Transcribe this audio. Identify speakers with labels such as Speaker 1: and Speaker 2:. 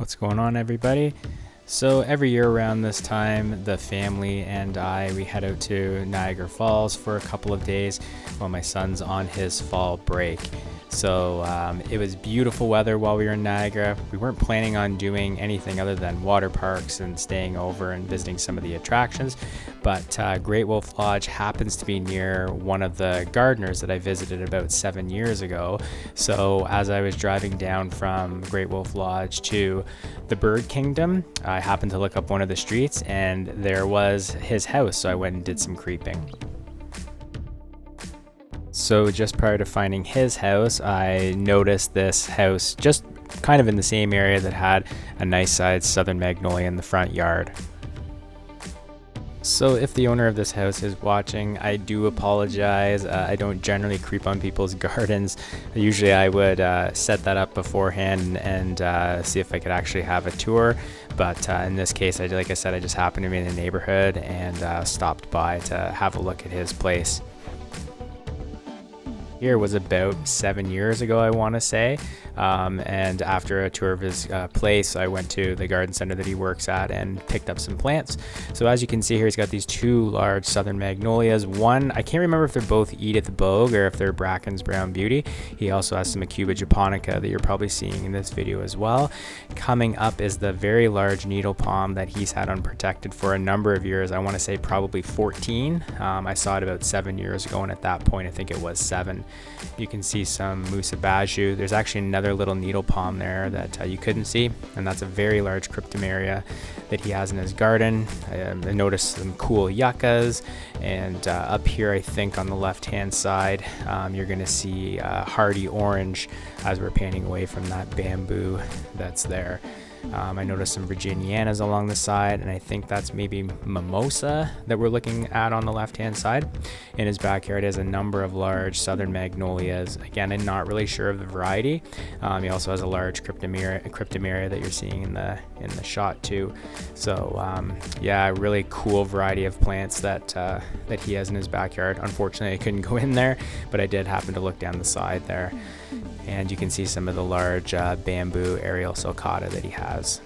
Speaker 1: What's going on, everybody? So every year around this time, the family and we head out to Niagara Falls for a couple of days while my son's on his fall break. So it was beautiful weather while we were in Niagara. We weren't planning on doing anything other than water parks and staying over and visiting some of the attractions, but Great Wolf Lodge happens to be near one of the gardeners that I visited about 7 years ago. So as I was driving down from Great Wolf Lodge to the Bird Kingdom, I happened to look up one of the streets and there was his house, so I went and did some creeping. So just prior to finding his house, I noticed this house just kind of in the same area that had a nice sized southern magnolia in the front yard. So if the owner of this house is watching, I do apologize. I don't generally creep on people's gardens. Usually I would set that up beforehand and see if I could actually have a tour. But in this case, like I said, I just happened to be in the neighborhood and stopped by to have a look at his place. Here was about 7 years ago, I want to say, and after a tour of his place, I went to the garden center that he works at and picked up some plants. So as you can see here, he's got these two large southern magnolias. One, I can't remember if they're both Edith Bogue or if they're Bracken's Brown Beauty. He also has some Acuba japonica that you're probably seeing in this video as well. Coming up is the very large needle palm that he's had unprotected for a number of years. I want to say probably 14. I saw it about 7 years ago, and at that point I think it was 7. You can see some musabaju. There's actually another little needle palm there that you couldn't see, and that's a very large cryptomeria that he has in his garden. I noticed some cool yuccas, and up here I think on the left hand side you're going to see hardy orange as we're panning away from that bamboo that's there. I noticed some Virginianas along the side, and I think that's maybe mimosa that we're looking at on the left-hand side. In his backyard, he has a number of large southern magnolias. Again, I'm not really sure of the variety. He also has a large cryptomeria that you're seeing in the shot too. So yeah, a really cool variety of plants that he has in his backyard. Unfortunately, I couldn't go in there, but I did happen to look down the side there. And you can see some of the large bamboo aerial sulcata that he has.